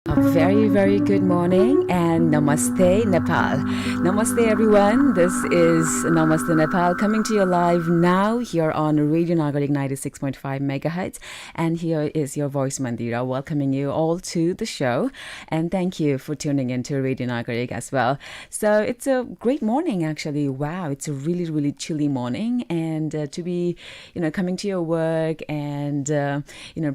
A very, very good morning and Namaste, Nepal. Namaste, everyone. This is Namaste, Nepal, coming to you live now here on Radio Nagarik 96.5 megahertz. And here is your voice, Mandira, welcoming you all to the show. And thank you for tuning into Radio Nagarik as well. So it's a great morning, actually. Wow, it's a really, really chilly morning. And to be, coming to your work and,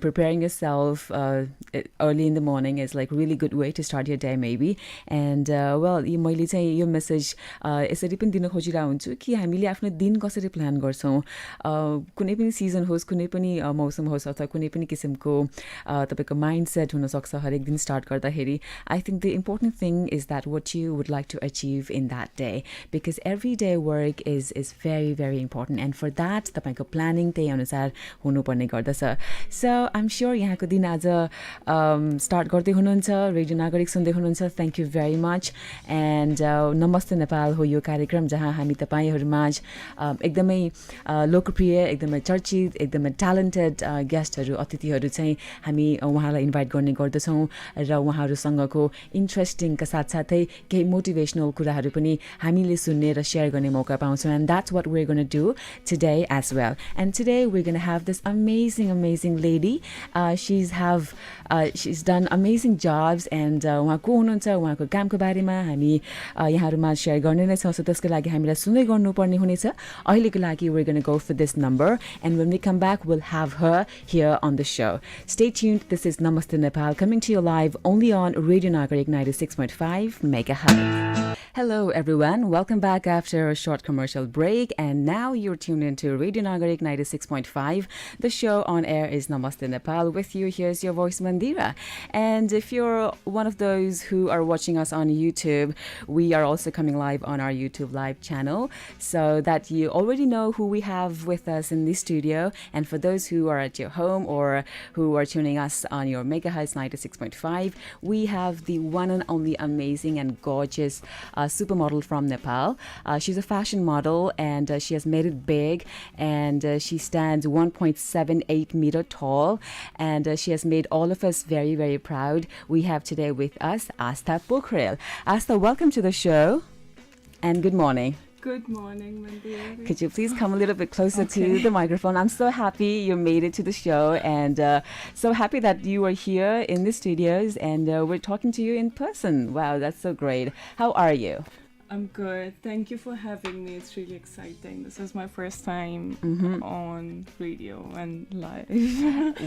preparing yourself early in the morning is like really good way to start your day maybe. And मैले चाहिँ यो message यसरी पनि दिन खोजिरहेको हुन्छु कि हामीले आफ्नो दिन कसरी प्लान गर्छौँ, कुनै पनि सिजन होस्, कुनै पनि मौसम होस् अथवा कुनै पनि किसिमको तपाईँको माइन्ड सेट हुनसक्छ हरेक दिन स्टार्ट गर्दाखेरि. I think the important thing is that what you would like to achieve in that day, because every day work is very very important. And for that तपाईँको प्लानिङ त्यही अनुसार हुनुपर्ने गर्दछ. सो आइ M sure यहाँको दिन आज start गर्दै हुनुहुन्छ, रेडियो नागरिक सुन्दै हुनुहुन्छ. Thank you very much. End नमस्ते नेपाल हो यो कार्यक्रम जहाँ हामी तपाईँहरूमाझ एकदमै लोकप्रिय, एकदमै चर्चित, एकदमै ट्यालेन्टेड गेस्टहरू, अतिथिहरू चाहिँ हामी उहाँलाई इन्भाइट गर्ने गर्दछौँ र उहाँहरूसँगको इन्ट्रेस्टिङका साथसाथै केही मोटिभेसनल कुराहरू पनि हामीले सुन्ने र सेयर गर्ने मौका पाउँछौँ. And that's what we're going to do today as well. And today we're going to have this amazing lady. She's done amazing jobs and उहाँ को हुनुहुन्छ, उहाँको कामको बारेमा हामी यहाँहरूमा सेयर गर्ने नै छौँ. सो त्यसको लागि हामीलाई सुन्दै गर्नुपर्ने हुनेछ. अहिलेको लागि we're going to go for this number, and when we come back we'll have her here on the show. Stay tuned. This is Namaste Nepal, coming to you live only on Radio Nagarik 96.5 megahertz. Hello everyone, welcome back after a short commercial break, and now you're tuned into Radio Nagarik 96.5. The show on air is Namaste Nepal. With you, here's your voice, Mandira. And if you're one of those who are watching us on YouTube, we are also coming live on our YouTube live channel, so that you already know who we have with us in the studio. And for those who are at your home or who are tuning us on your megahertz 96.5, we have the one and only amazing and gorgeous supermodel from Nepal. She's a fashion model, and she has made it big, and she stands 1.78 meter tall, and she has made all of us very, very proud. We have today with us Aastha Pokharel. Aastha, welcome to the show, and good morning. Good morning, Mandy. Could you please come a little bit closer to the microphone? I'm so happy you made it to the show, and so happy that you are here in the studios, and we're talking to you in person. Wow, that's so great. How are you? I'm good. Thank you for having me. It's really exciting. This is my first time on radio and live.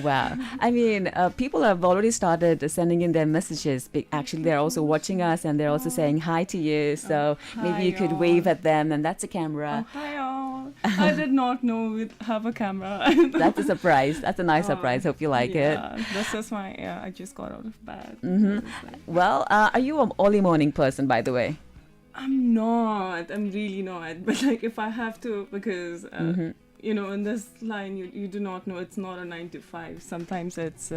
Wow. I mean, people have already started sending in their messages. Actually, they're also watching us, and they're also saying hi to you. So maybe you could wave at them, and that's a camera. Hi all. I did not know we'd have a camera. That's a surprise. That's a nice surprise. Hope you like it. This is I just got out of bed. Well, are you an early morning person, by the way? I'm not. I'm really not. But like, if I have to, because in this line, you do not know. It's not a 9 to 5. Sometimes it's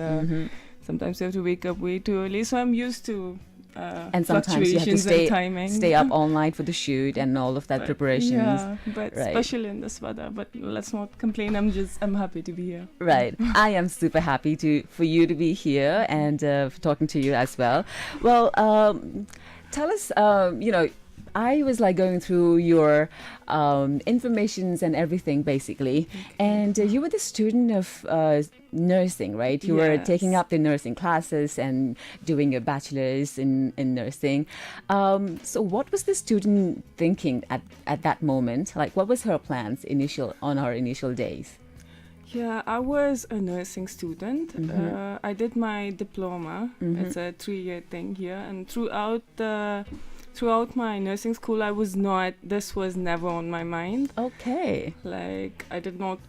sometimes you have to wake up way too early. So I'm used to and sometimes you have to stay up all night for the shoot and all of that preparations. Yeah, but right. Especially in this weather. But let's not complain. I'm happy to be here. Right. I am super happy for you to be here and talking to you as well. Well, tell us, I was like going through your informations and everything basically, and you were the student of nursing, right? You were taking up the nursing classes and doing your bachelor's in nursing. So what was the student thinking at that moment? Like, what was her plans on her initial days? Yeah, I was a nursing student. I did my diploma. It's a 3-year thing here, and throughout my nursing school, this was never on my mind. Okay. Like, I did not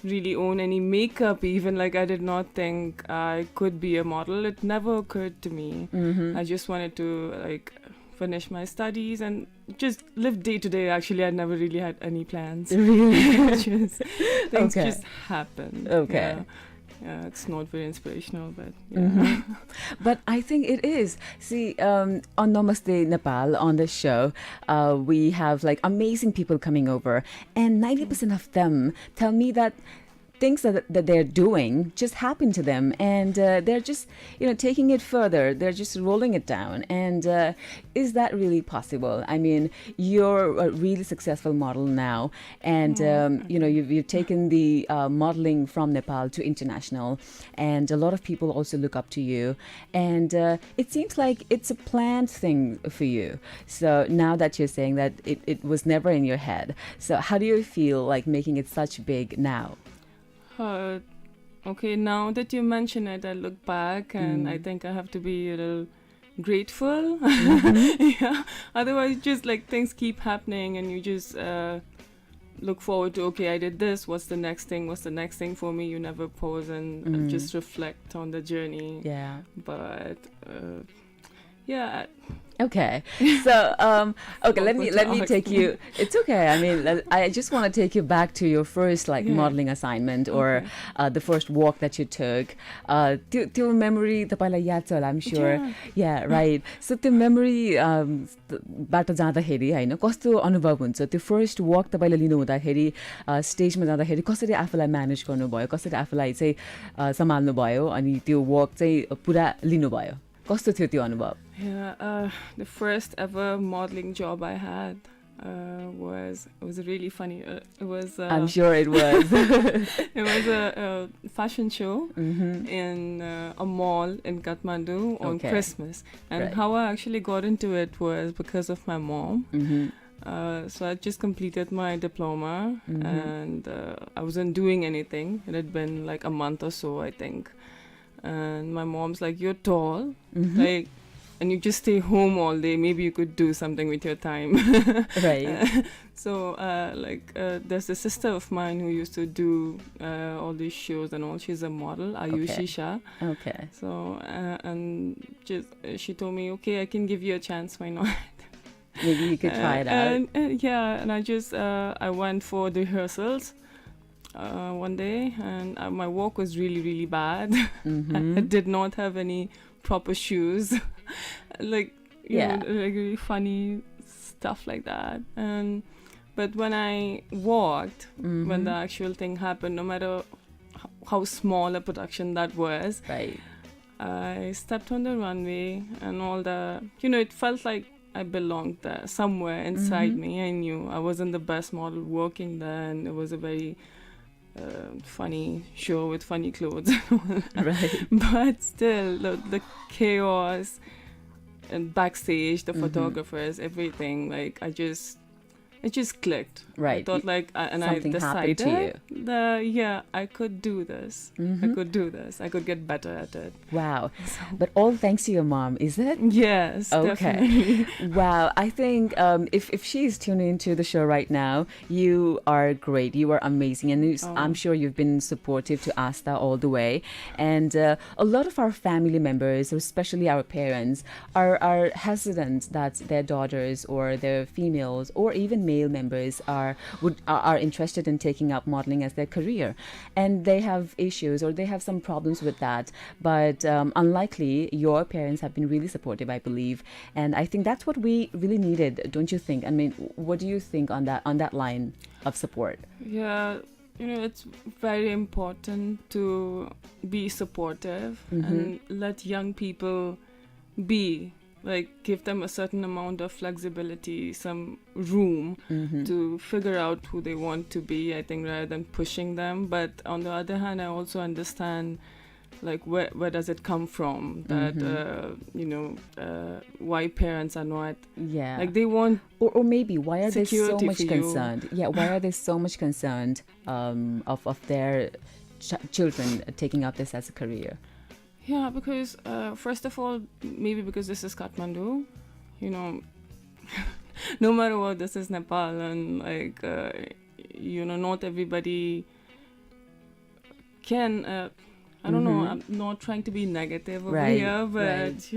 really own any makeup even. Like, I did not think I could be a model. It never occurred to me. I just wanted to, like, finish my studies and just live day to day. Actually, I never really had any plans. Really? Things just happened. Okay. Yeah, it's not very inspirational, but yeah. But I think it is. See, on Namaste Nepal, on this show, we have like amazing people coming over, and 90% of them tell me that things that they're doing just happen to them, and they're just taking it further. They're just rolling it down. And is that really possible? I mean, you're a really successful model now, and you've taken the modeling from Nepal to international, and a lot of people also look up to you, and it seems like it's a planned thing for you. So now that you're saying that it was never in your head, so how do you feel like making it such big now? Okay, now that you mention it, I look back and I think I have to be a little grateful. Yeah. Otherwise, just like things keep happening and you just look forward to, okay, I did this. What's the next thing? What's the next thing for me? You never pause and just reflect on the journey. Yeah. But yeah. Okay, so okay, let me take you. It's okay. I mean, I just want to take you back to your first modeling assignment or the first walk that you took. त्यो memory तपाईलाई याद छ होला, I'm sure. Yeah, right. So त्यो memory बाट जाँदाखेरि हैन कस्तो अनुभव हुन्छ? त्यो first walk तपाईले लिनु हुँदाखेरि स्टेजमा जाँदाखेरि कसरी आफूलाई म्यानेज गर्नुभयो, कसरी आफूलाई चाहिँ सम्हाल्नु भयो अनि त्यो walk चाहिँ पुरा लिनुभयो? कस्तो थियो त्यो अनुभव? Yeah, the first ever modeling job I had was really funny. It was I'm sure it was. It was a fashion show in a mall in Kathmandu on Christmas, and how I actually got into it was because of my mom. So I just completed my diploma and I wasn't doing anything. It had been like a month or so, I think. And my mom's like, you're tall, like, and you just stay home all day. Maybe you could do something with your time. Right. So, there's a sister of mine who used to do all these shows and all. She's a model, Ayushi Shah. Okay. So, and just she told me, okay, I can give you a chance. Why not? Maybe you could try it out. And I just I went for the rehearsals. One day, and my walk was really, really bad. I did not have any proper shoes, like you know, like really funny stuff like that. And but when I walked, when the actual thing happened, no matter how small a production that was, right, I stepped on the runway and all the, it felt like I belonged there somewhere inside me. I knew I wasn't the best model working there, and it was a very funny show with funny clothes. Right. But still, the chaos and backstage, the photographers, everything, like it just clicked. Right. I thought and I decided that I could do this. I could do this. I could get better at it. Wow. But all thanks to your mom, is it? Yes. Okay. Definitely. Wow. I think if she's tuning into the show right now, you are great. You are amazing. And I'm sure you've been supportive to Aastha all the way. And a lot of our family members, especially our parents, are hesitant that their daughters or their females or even male members are interested in taking up modeling as their career, and they have issues or they have some problems with that. But unlikely, your parents have been really supportive, I believe, and I think that's what we really needed, don't you think? I mean, what do you think on that line of support? Yeah, it's very important to be supportive and let young people be. Like, give them a certain amount of flexibility, some room to figure out who they want to be, I think, rather than pushing them. But on the other hand, I also understand, like, where does it come from? That, why parents are not... Yeah. Like, they want... Or maybe, why are they so much for concerned? Yeah, why are they so much concerned of their children taking up this as a career? Yeah, because first of all, maybe because this is Kathmandu, no matter what, this is Nepal, and like, not everybody can, I don't know, I'm not trying to be negative over here, but,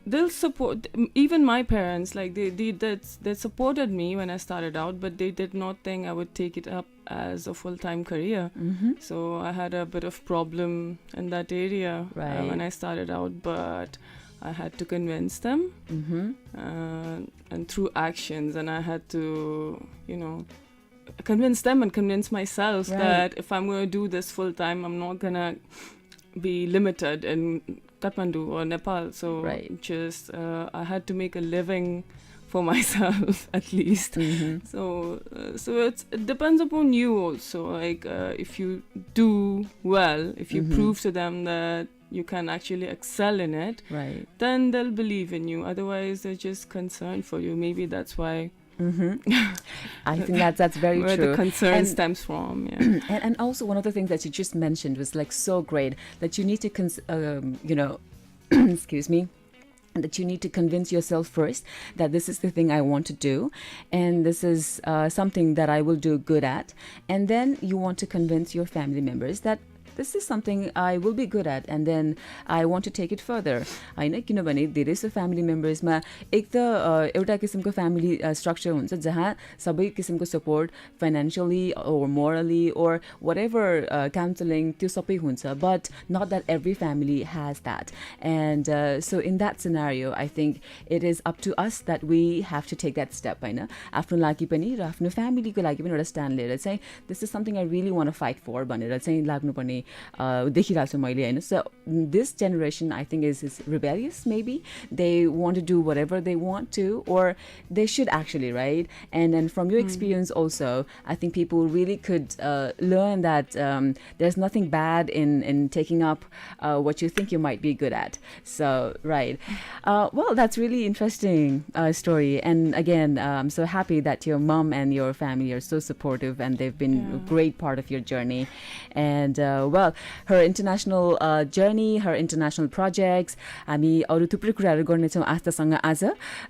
they'll support, even my parents, like, they supported me when I started out, but they did not think I would take it up as a full-time career. So I had a bit of problem in that area when I started out, but I had to convince them and through actions, and I had to convince them and convince myself Right. that if I'm going to do this full time, I'm not going to be limited in Kathmandu or Nepal. So Right. just I had to make a living for myself at least. Mhm. So it depends upon you also. Like if you do well, if you Mhm. prove to them that you can actually excel in it, Right. then they'll believe in you. Otherwise, they're just concerned for you. Maybe that's why I think that's very where true. the concern And- stems from. Yeah. And also one of the things that you just mentioned was like so great that you need to excuse me, that you need to convince yourself first that this is the thing I want to do, and this is something that I will do good at, and then you want to convince your family members that this is something I will be good at, and then I want to take it further. होइन किनभने धेरै सो family मेम्बर्समा एक त एउटा किसिमको family structure हुन्छ जहाँ सबै किसिमको support financially or morally or whatever counselling त्यो सबै हुन्छ, but not that every family has that. And so in that scenario I think it is up to us that we have to take that step. होइन आफ्नो लागि पनि र आफ्नो फ्यामिलीको लागि पनि एउटा स्ट्यान्ड लिएर चाहिँ this is something I really one fight फर भनेर चाहिँ लाग्नुपर्ने देखिरहेको छु मैले. होइन so this generation I think is rebellious maybe. They want to do whatever they want to, or they should actually, right? And from your experience also, I think people really could learn that there's nothing bad in taking up what you think you might be good at. So right, well, that's really interesting story. And again, I'm so happy that your mom and your family are so supportive, and they've been a great part of your journey. And well, her international journey, her international projects, हामी अरू थुप्रै कुराहरू गर्नेछौँ आस्थासँग आज.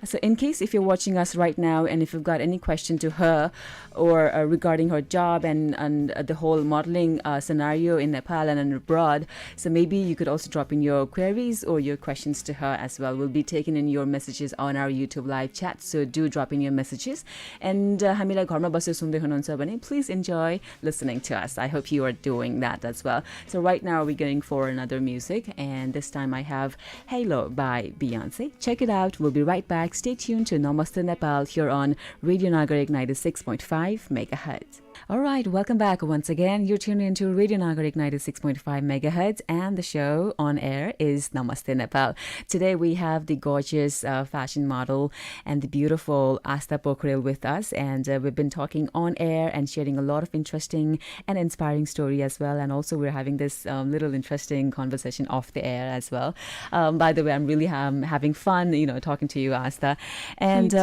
So in case if you're watching us right now and if you've got any question to her or regarding her job and the whole modeling scenario in Nepal and abroad, so maybe you could also drop in your queries or your questions to her as well. We'll be taking in your messages on our YouTube live chat, so do drop in your messages. And हामीलाई घरमा बसेर सुन्दै हुनुहुन्छ भने please enjoy listening to us. I hope you are doing that as well. So right now we're going for another music, and this time I have Halo by Beyonce. Check it out. We'll be right back. Stay tuned to Namaste Nepal here on Radio Nagarik 96.5 megahertz. All right, welcome back once again. You're tuned into Radio Nagarik 96.5 megahertz, and the show on air is Namaste Nepal. Today we have the gorgeous fashion model and the beautiful Aastha Pokharel with us, and we've been talking on air and sharing a lot of interesting and inspiring story as well. And also we're having this little interesting conversation off the air as well. By the way, I'm really having fun, talking to you, Aastha. And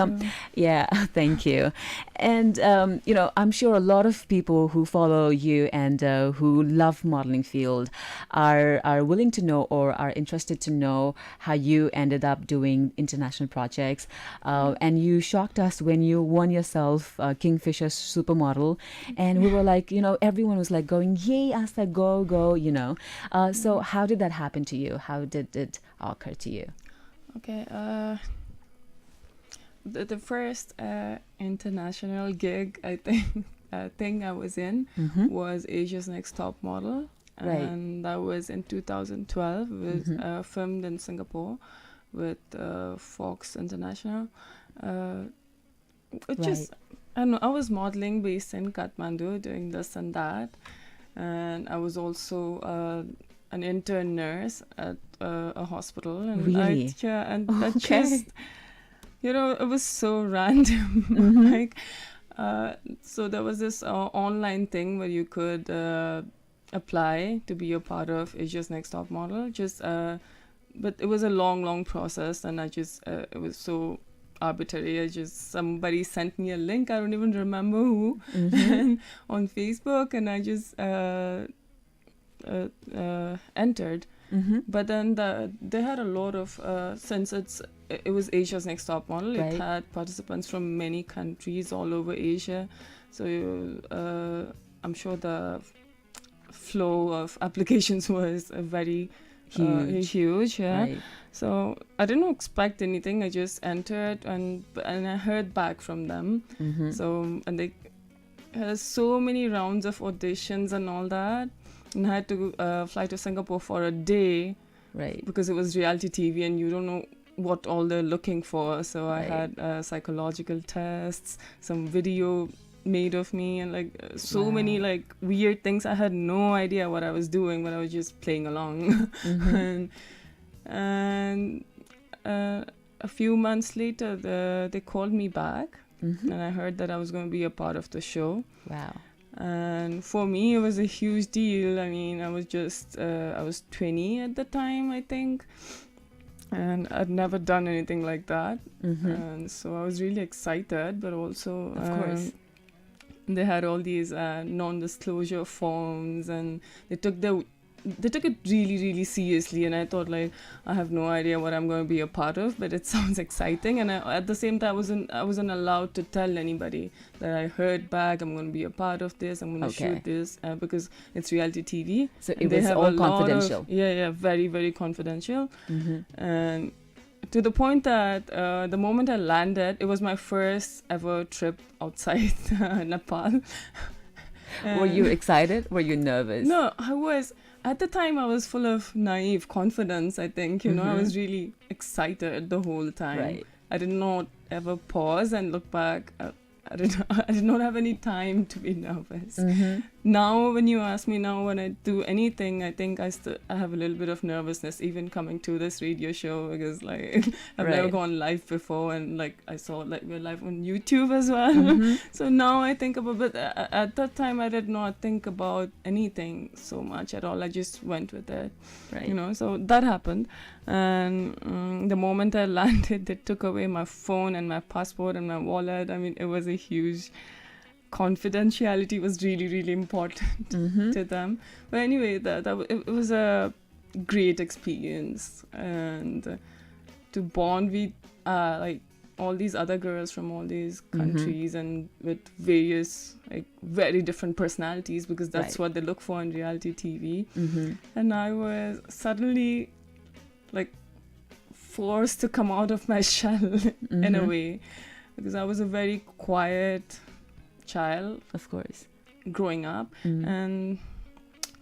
yeah, thank you. And I'm sure a lot of people who follow you and who love modeling field are willing to know or are interested to know how you ended up doing international projects. And you shocked us when you won yourself Kingfisher Supermodel, and we were like, everyone was like going, yay, Aastha, go. So how did that happen to you? How did it occur to you? Okay. The first international gig, I think, thing I was in was Asia's Next Top Model. Right. And that was in 2012. It was filmed in Singapore with Fox International. Just, I don't know, I was modeling based in Kathmandu, doing this and that. And I was also an intern nurse at a hospital. And Really? That just, it was so random. Like, so there was this online thing where you could apply to be a part of Asia's Next Top Model. But it was a long process, and I just it was so arbitrary. Somebody sent me a link. I don't even remember who, on Facebook, and I just entered. But then they had a lot of since it was Asia's Next Top Model. Right. It had participants from many countries all over Asia. So I'm sure the flow of applications was very huge. Yeah. Right. So I didn't expect anything. I just entered, and I heard back from them. So and they had so many rounds of auditions and all that. And I had to fly to Singapore for a day, Right. because it was reality TV and you don't know what all they're looking for. So I had psychological tests, some video made of me, and like so Wow. many like weird things. I had no idea what I was doing, but I was just playing along. and a few months later, they called me back, and I heard that I was going to be a part of the show. Wow. And for me, it was a huge deal. I mean, I was 20 at the time, I think, and I'd never done anything like that. And so I was really excited, but also, Of course. they had all these non-disclosure forms, and they took it really, really seriously. And I thought, like, I have no idea what I'm going to be a part of, but it sounds exciting. And at the same time, I wasn't allowed to tell anybody that I heard back, I'm going to be a part of this, I'm going to shoot this, because it's reality TV. So it was all confidential. Yeah, very, very confidential. And to the point that the moment I landed, it was my first ever trip outside Nepal. Were you excited? Were you nervous? No, I was. At the time, I was full of naive confidence, I think. You know, I was really excited the whole time. Right. I did not ever pause and look back. I did not have any time to be nervous. Now, when you ask me now, when I do anything, I think I have a little bit of nervousness, even coming to this radio show, because like I've never gone live before, and like I saw like we're live on YouTube as well. So now I think about, but at that time I did not think about anything so much at all. I just went with it, Right. you know. So that happened, and the moment I landed, they took away my phone and my passport and my wallet. I mean, it was a huge. Confidentiality was really, really important to them. But anyway, it was a great experience, and to bond with like all these other girls from all these countries and with various like very different personalities, because that's what they look for in reality TV. And I was suddenly like forced to come out of my shell in a way, because I was a very quiet child, of course, growing up, and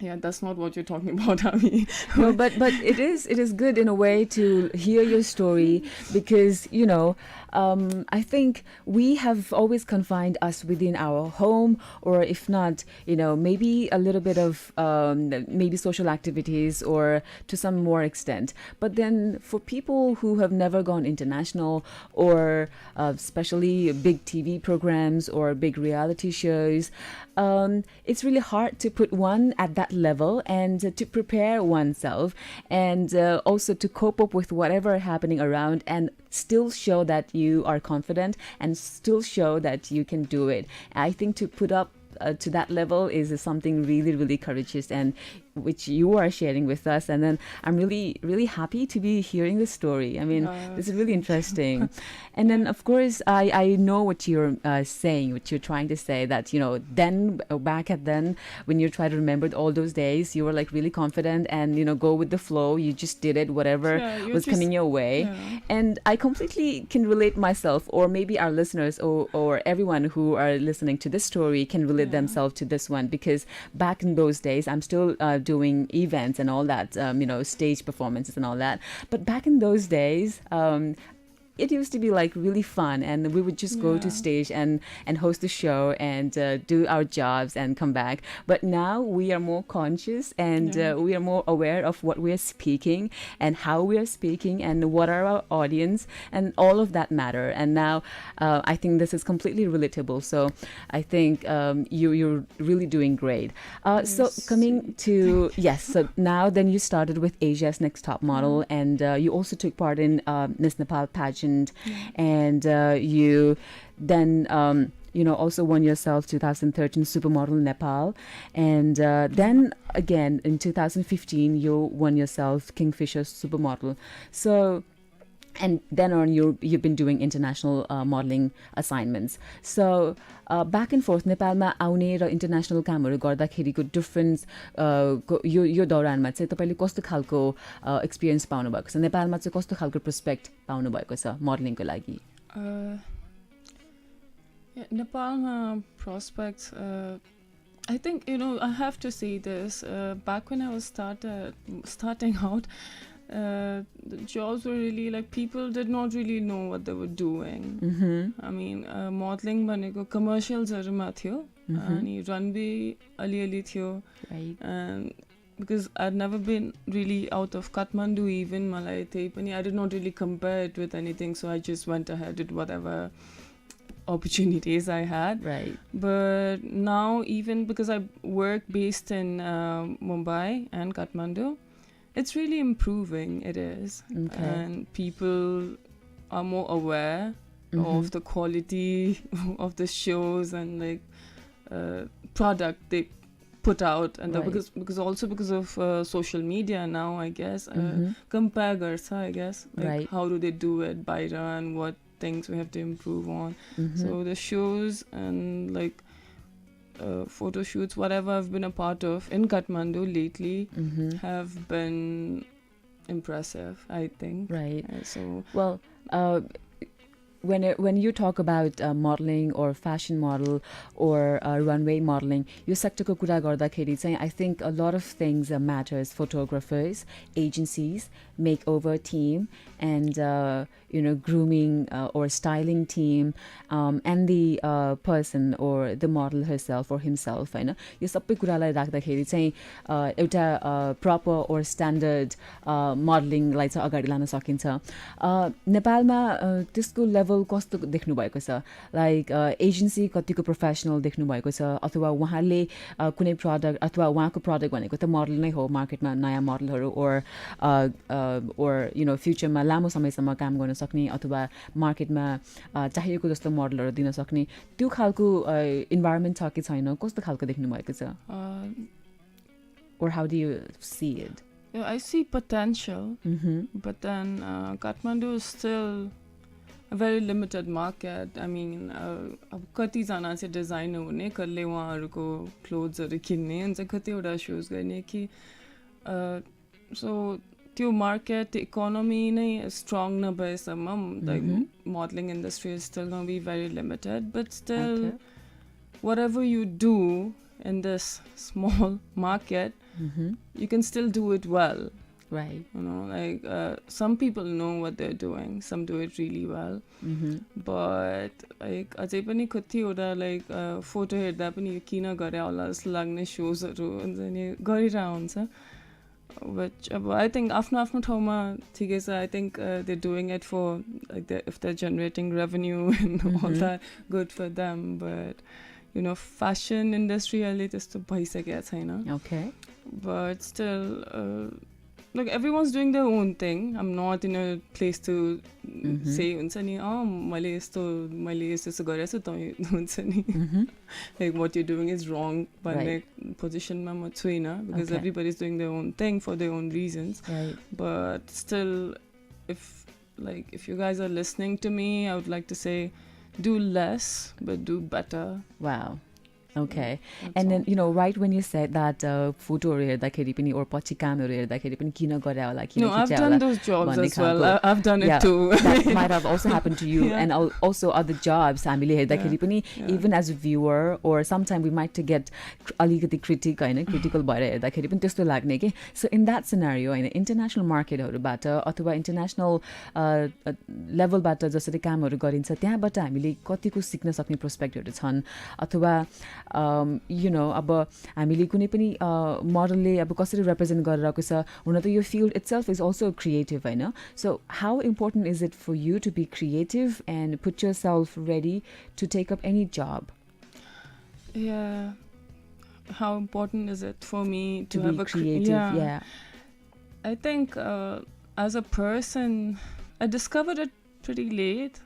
yeah, that's not what you're talking about, Ami. No, but it is good in a way to hear your story, because you know, I think we have always confined us within our home, or if not, you know, maybe a little bit of maybe social activities, or to some more extent. But then for people who have never gone international, or especially big TV programs or big reality shows, it's really hard to put one at that level, and to prepare oneself, and also to cope up with whatever happening around, and still show that you are confident and still show that you can do it. I think to put up to that level is something really, really courageous, and which you are sharing with us. And then I'm really, really happy to be hearing the story. I mean, this is really interesting. And then, of course, I know what you're saying, what you're trying to say, that, you know, then, back at then, when you try to remember all those days, you were like really confident and, you know, go with the flow. You just did it, whatever was coming your way. Yeah. And I completely can relate myself, or maybe our listeners, or everyone who are listening to this story can relate themselves to this one, because back in those days, I'm still doing events and all that, you know, stage performances and all that. But back in those days, it used to be like really fun, and we would just go to stage and host the show and do our jobs and come back. But now we are more conscious, and we are more aware of what we are speaking and how we are speaking and what are our audience, and all of that matter. And now I think this is completely relatable. So I think you're really doing great. So coming to, so now then you started with Asia's Next Top Model, and you also took part in Miss Nepal pageant. And you then you know, also won yourself 2013 Supermodel Nepal, and then again in 2015 you won yourself Kingfisher Supermodel. So, and then on you've been doing international modeling assignments. So back and forth नेपालमा आउने र international कामहरू गर्दाखेरिको difference यो दौरानमा चाहिँ तपाईले कस्तो खालको experience पाउनु भएको छ, नेपालमा चाहिँ कस्तो खालको पर्सपेक्ट पाउनु भएको छ मोडलिङको लागि? Nepal prospects, I think, you know, I have to say this, back when I was starting out, the jobs were really like people did not really know what they were doing. I mean, modeling भनेको commercialsहरुमा थियो अनि runway अलिअलि थियो. Right. And because I'd never been really out of Kathmandu even malai त्यही पनि I did not really compare it with anything, so I just went ahead with whatever opportunities I had. Right. But now, even because I work based in Mumbai and Kathmandu, it's really improving. It is. Okay. And people are more aware of the quality of the shows and like product they put out, and Right. because of social media now, I guess compare garcha, I guess, like Right. how do they do it by run, what things we have to improve on. So the shows and like photo shoots, whatever I've been a part of in Kathmandu lately have been impressive, I think. Right. So Well, when you talk about modeling or fashion model or runway modeling, यो सेक्टरको कुरा गर्दाखेरि चाहिँ I think a lot of things matters. Photographers, agencies, makeover team, and grooming or styling team, and the person or the model herself or himself, हैन. यो सबै कुरालाई राख्दाखेरि चाहिँ एउटा proper or standard modeling लाई चाहिँ अगाडि लान सकिन्छ. नेपालमा त्यसको level कस्तो देख्नु भएको छ? लाइक एजेन्सी कतिको प्रोफेसनल देख्नु भएको छ, अथवा उहाँले कुनै प्रडक्ट अथवा उहाँको प्रडक्ट भनेको त मोडल नै हो, मार्केटमा नयाँ मोडलहरू or फ्युचरमा लामो समयसम्म काम गर्न सक्ने अथवा मार्केटमा चाहिएको जस्तो मोडलहरू दिन सक्ने त्यो खालको इन्भाइरोमेन्ट छ कि छैन? कस्तो खालको देख्नु भएको छ? Or how do you see it? Yeah, I see potential, but then Kathmandu is still a very limited market. I mean, अब कतिजना चाहिँ डिजाइनर हुने, कसले उहाँहरूको क्लोथ्सहरू किन्ने हुन्छ, कतिवटा सोज गर्ने कि सो त्यो मार्केट इकोनोमी नै स्ट्रङ नभएसम्म like modeling industry is still going to be very limited, but still whatever you do in this small market, you can still do it well. Right. Like some people know what they're doing, some do it really well, but like अझै पनि कतिवटा like photo हेर्दा पनि यो किन गरे होला जस्तो लाग्ने सोजहरू हुन्छ नि गरिरहेको हुन्छ, which I think आफ्नो ठाउँमा ठिकै छ. I think they're doing it for like if they're generating revenue and all that, good for them, but fashion industry अहिले त्यस्तो भइसकेको छैन. Okay. But still like everyone's doing their own thing. I'm not in a place to say हुन्छ नि मैले यस्तो गरेछु त हुन्छ नि like what you're doing is wrong भन्ने पोजिसनमा म छुइनँ, because everybody's doing their own thing for their own reasons. Right. But still, if you guys are listening to me, I would like to say do less but do better. Wow. Okay. And then right when you said that photoहरू हेर्दाखेरि पनि or पछि कामहरू हेर्दाखेरि पनि किन गरे होला, किन I've done those jobs as well. I've done it too. That might have also happened to you. And also other jobs हामीले हेर्दाखेरि पनि even as a viewer or sometime we might to get अलिकति critical भएर हेर्दाखेरि पनि त्यस्तो लाग्ने के. So in that scenario, international marketहरूबाट अथवा international levelबाट जसरी कामहरू गरिन्छ त्यहाँबाट हामीले कतिको सिक्न सक्ने प्रोस्पेक्टहरू छन्, अथवा अब हामीले कुनै पनि मोडलले अब कसरी रिप्रेजेन्ट गरिरहेको छ, हुन त यो field itself is also creative होइन. So how important is it for you to be creative and put yourself ready to take up any job? How important is it for me to have be a creative? I think as a person, I discovered it pretty late.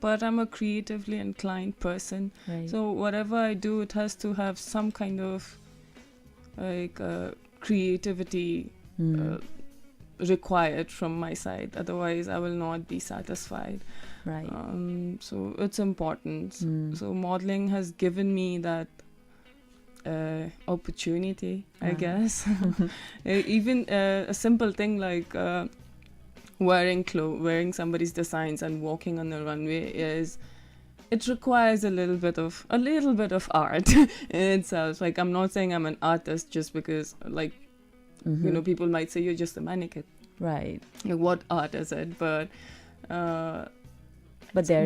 But I'm a creatively inclined person. Right. So whatever I do, it has to have some kind of like creativity required from my side. Otherwise, I will not be satisfied. Right. So it's important. So modeling has given me that opportunity, I guess. Even a simple thing like wearing somebody's designs and walking on the runway it requires a little bit of art in itself. Like I'm not saying I'm an artist just because like You know, people might say you're just a mannequin. Right. Like, what art is it? But there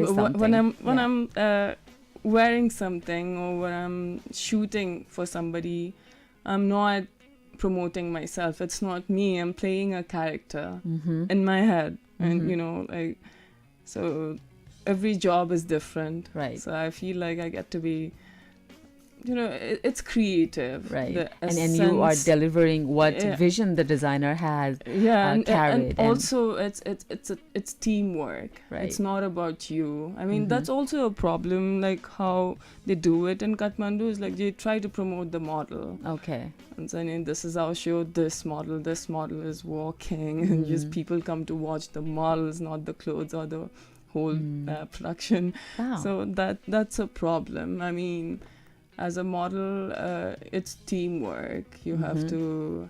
is something. When I'm wearing something or when I'm shooting for somebody, I'm not promoting myself. It's not me. I'm playing a character in my head, and you know, like, so every job is different. Right. So I feel like I get to be, you know, it's creative. Right. And you are delivering what vision the designer has carried. And also it's teamwork. Right. It's not about you. I mean, that's also a problem, like how they do it in Kathmandu is like they try to promote the model. Okay. And saying, this is our show, this model is walking, and just people come to watch the models, not the clothes or the whole production. Wow. So that's a problem. I mean, as a model, it's teamwork. You have to...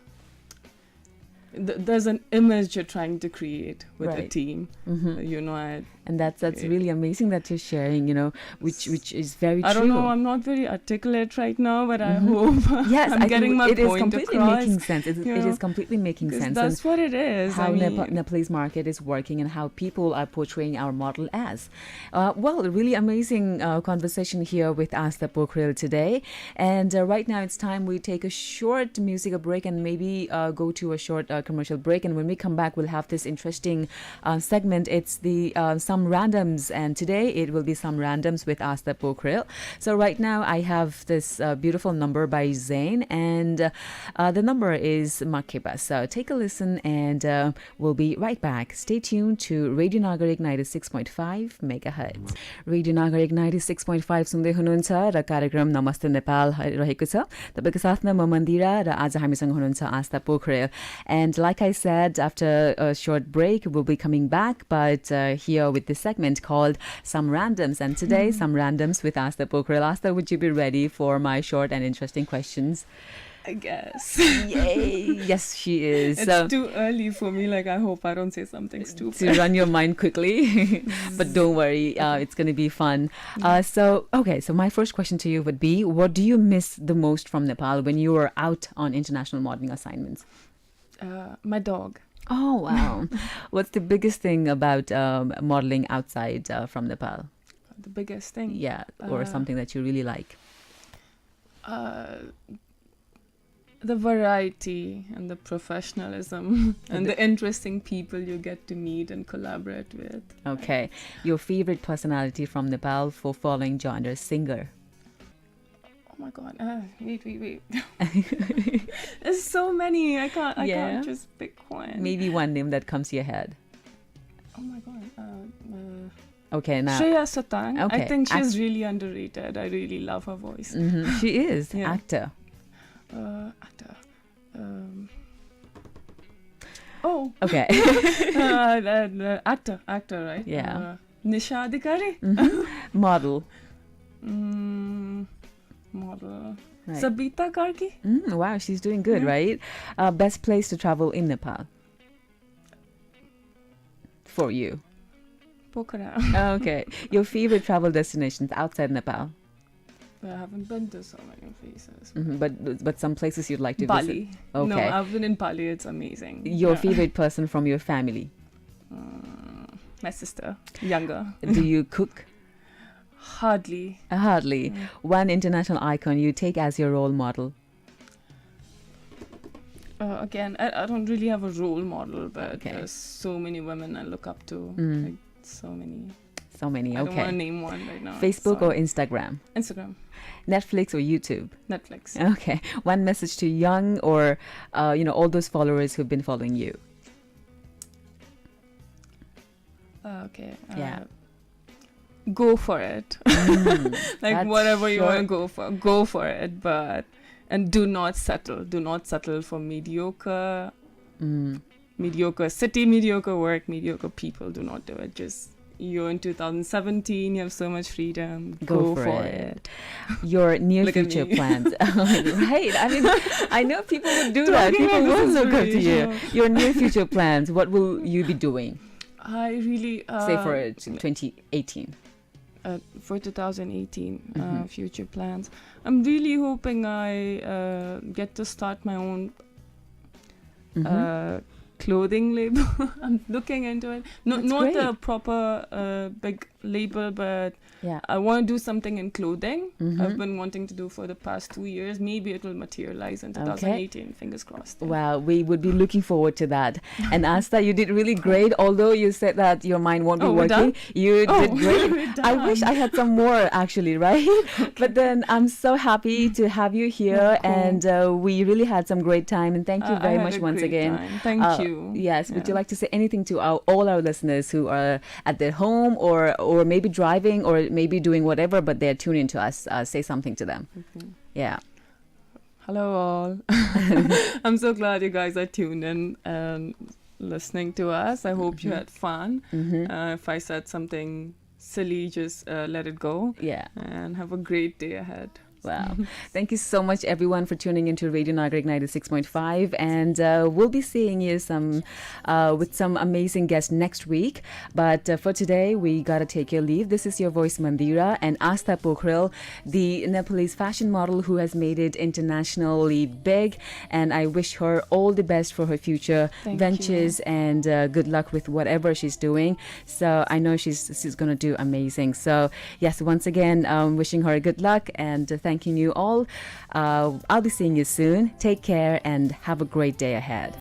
there's an image you're trying to create with a team. You know, and that's really amazing that you're sharing, you know, which is very true. I don't know, I'm not very articulate right now, but I hope I'm getting my point across. It is completely making sense. That's what it is. How Nepalese market is working and how people are portraying our model as. Well, really amazing conversation here with Aastha Pokharel today. And right now it's time we take a short musical break and maybe go to a short commercial break. And when we come back, we'll have this interesting segment. It's the Some Randoms, and today it will be Some Randoms with Aastha Pokharel. So right now I have this beautiful number by Zain, and the number is Makeba. So take a listen, and we'll be right back. Stay tuned to Radio Nagarik 96.5 MHz. Radio Nagarik 96.5 सुन्दै हुनुहुन्छ र कार्यक्रम नमस्ते नेपाल रहेको छ। तपाईको साथमा म मन्दिरा र आज हामीसँग हुनुहुन्छ Aastha Pokharel. And like I said, after a short break, we'll be coming back, but here with this segment called Some Randoms. And today, Some Randoms with Aastha Pokharel. Aastha, would you be ready for my short and interesting questions? I guess. Yay! Yes, she is. It's too early for me. Like, I hope I don't say something stupid. To run your mind quickly. But don't worry, it's going to be fun. So my first question to you would be, what do you miss the most from Nepal when you were out on international modeling assignments? My dog. Oh, wow. What's the biggest thing about modeling outside from Nepal? The biggest thing? Yeah, or something that you really like? The variety and the professionalism and the interesting people you get to meet and collaborate with. Okay. Your favorite personality from Nepal for following genre, singer? Oh my God! Wait. There's so many. I can't just pick one. Maybe one name that comes to your head. Oh my God! Okay, now Shreya Satang. Okay. I think she's really underrated. I really love her voice. She is actor. Actor. Okay. Actor, right? Yeah. Nisha Adhikari. Model. Model. Right. Sabita Karki. Wow, she's doing good, right? Best place to travel in Nepal for you? Pokhara. Okay. Your favorite travel destinations outside Nepal? I haven't been to so many places. But some places you'd like to Bali. visit? Okay. No, I've been in Bali. It's amazing. Your favorite person from your family? My sister, younger. Do you cook? Hardly. One international icon you take as your role model? Again, I don't really have a role model, but there's so many women I look up to. Like, so many. Okay. I don't want to name one right now. Facebook or Instagram? Instagram. Netflix or YouTube? Netflix. Okay. One message to young or, all those followers who've been following you? Okay. Yeah. Go for it. Like, whatever you want to go for it. And do not settle. Do not settle for mediocre city, mediocre work, mediocre people. Do not do it. Just, you're in 2017, you have so much freedom. Go for it. Your near future plans. Right. I mean, I know people would do that. People will look up to you. Your near future plans, what will you be doing? I really... say for 2018. For 2018, future plans. I'm really hoping I get to start my own clothing label. I'm looking into it. That's Not great. a proper big label, but Yeah. I want to do something in clothing. Mhm. I've been wanting to do for the past 2 years. Maybe it will materialize in 2018. Fingers crossed. Yeah. Wow, we would be looking forward to that. And Aastha, you did really great. Although you said that your mind won't be Oh, we're working, done? you did great. We're I wish done. I had some more, actually, right? But then I'm so happy to have you here, cool. and we really had some great time. And thank you I very had much a once great again. time. Thank you. Yes. Would you Yeah. like to say anything to all our listeners who are at their home or maybe driving or maybe doing whatever, but they're tuning to us? Say something to them. Okay. Yeah. Hello all. I'm so glad you guys are tuned in and listening to us. I hope you had fun. If I said something silly, just let it go. Yeah. And have a great day ahead. Wow. Thank you so much, everyone, for tuning into Radio Nagarik 96.5. And we'll be seeing you with some amazing guests next week. But for today, we got to take your leave. This is your voice, Mandira, and Aastha Pokharel, the Nepalese fashion model who has made it internationally big. And I wish her all the best for her future Thank ventures and good luck with whatever she's doing. So I know she's going to do amazing. So, yes, once again, wishing her good luck and thanking you all. I'll be seeing you soon. Take care and have a great day ahead.